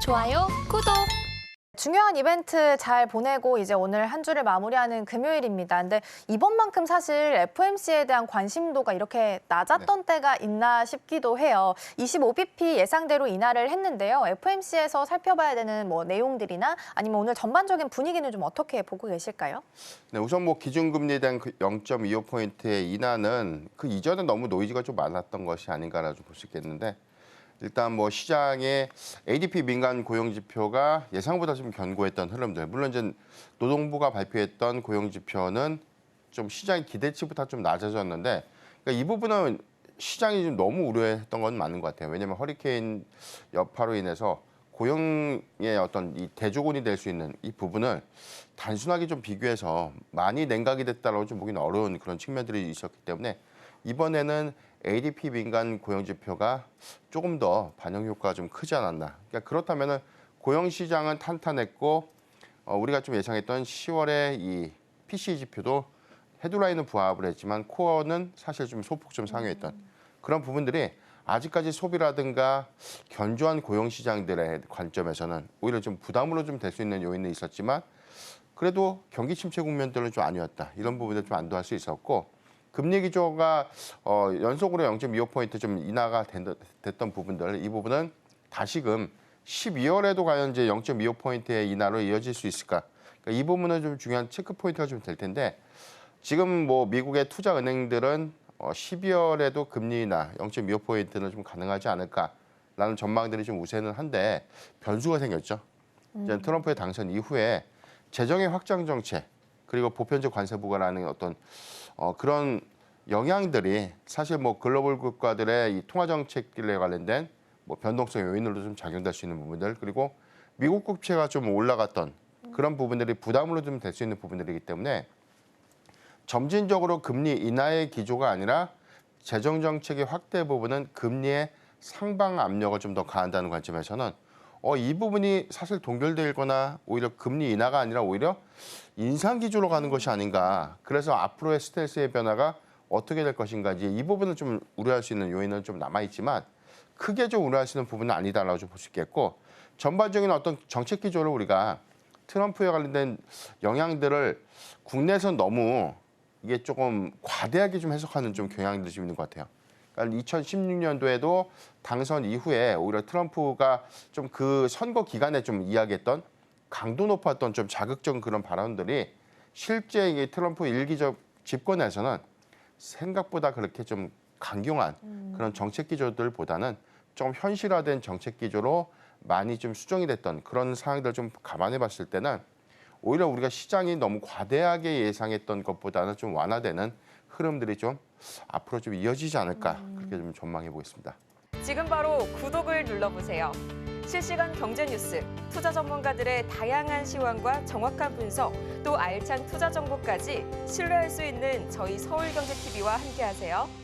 좋아요, 구독! 중요한 이벤트 잘 보내고 이제 오늘 한 주를 마무리하는 금요일입니다. 근데 이번만큼 사실 FOMC에 대한 관심도가 이렇게 낮았던 때가 있나 싶기도 해요. 25bp 예상대로 인하를 했는데요. FOMC에서 살펴봐야 되는 내용들이나 아니면 오늘 전반적인 분위기는 좀 어떻게 보고 계실까요? 네, 우선 기준금리에 대한 0.25포인트의 인하는 그 이전에 너무 노이즈가 좀 많았던 것이 아닌가라고 볼 수 있겠는데 일단 시장의 ADP 민간 고용 지표가 예상보다 좀 견고했던 흐름들. 물론 이제 노동부가 발표했던 고용 지표는 좀 시장의 기대치보다 좀 낮아졌는데 그러니까 이 부분은 시장이 좀 너무 우려했던 건 맞는 것 같아요. 왜냐하면 허리케인 여파로 인해서 고용의 어떤 이 대조군이 될 수 있는 이 부분을 단순하게 좀 비교해서 많이 냉각이 됐다라고 좀 보기는 어려운 그런 측면들이 있었기 때문에 이번에는 ADP 민간 고용 지표가 조금 더 반영 효과가 좀 크지 않았나. 그러니까 그렇다면은 고용 시장은 탄탄했고 우리가 좀 예상했던 10월에 이 PCE 지표도 헤드라인은 부합을 했지만 코어는 사실 좀 소폭 좀 상회했던 그런 부분들이 아직까지 소비라든가 견조한 고용 시장들의 관점에서는 오히려 좀 부담으로 좀 될 수 있는 요인은 있었지만 그래도 경기 침체 국면들은 좀 아니었다. 이런 부분들 좀 안도할 수 있었고 금리 기조가 연속으로 0.25포인트 좀 인하가 됐던 부분들 이 부분은 다시금 12월에도 과연 이제 0.25포인트의 인하로 이어질 수 있을까? 그러니까 이 부분은 좀 중요한 체크 포인트가 좀 될 텐데 지금 미국의 투자 은행들은 12월에도 금리 인하 0.25포인트는 좀 가능하지 않을까라는 전망들이 좀 우세는 한데 변수가 생겼죠. 이제 트럼프의 당선 이후에 재정의 확장 정책 그리고 보편적 관세 부과라는 어떤 그런 영향들이 사실 글로벌 국가들의 이 통화 정책에 관련된 변동성 요인으로 좀 작용될 수 있는 부분들 그리고 미국 국채가 좀 올라갔던 그런 부분들이 부담으로 좀 될 수 있는 부분들이기 때문에 점진적으로 금리 인하의 기조가 아니라 재정 정책의 확대 부분은 금리의 상방 압력을 좀 더 가한다는 관점에서는 이 부분이 사실 동결되거나 오히려 금리 인하가 아니라 오히려 인상 기조로 가는 것이 아닌가. 그래서 앞으로의 스텔스의 변화가 어떻게 될 것인가. 이제 이 부분을 좀 우려할 수 있는 요인은 좀 남아있지만 크게 좀 우려할 수 있는 부분은 아니다라고 좀 볼 수 있겠고 전반적인 어떤 정책 기조를 우리가 트럼프에 관련된 영향들을 국내에서 너무 이게 조금 과대하게 좀 해석하는 좀 경향들이 좀 있는 것 같아요. 그러니까 2016년도에도 당선 이후에 오히려 트럼프가 좀 그 선거 기간에 좀 이야기했던 강도 높았던 좀 자극적인 그런 발언들이 실제 이 트럼프 일기적 집권에서는 생각보다 그렇게 좀 강경한 그런 정책 기조들보다는 좀 현실화된 정책 기조로 많이 좀 수정이 됐던 그런 상황들 좀 감안해 봤을 때는 오히려 우리가 시장이 너무 과대하게 예상했던 것보다는 좀 완화되는 흐름들이 좀 앞으로 좀 이어지지 않을까 그렇게 좀 전망해 보겠습니다. 지금 바로 구독을 눌러보세요. 실시간 경제 뉴스, 투자 전문가들의 다양한 시황과 정확한 분석, 또 알찬 투자 정보까지 신뢰할 수 있는 저희 서울경제TV와 함께하세요.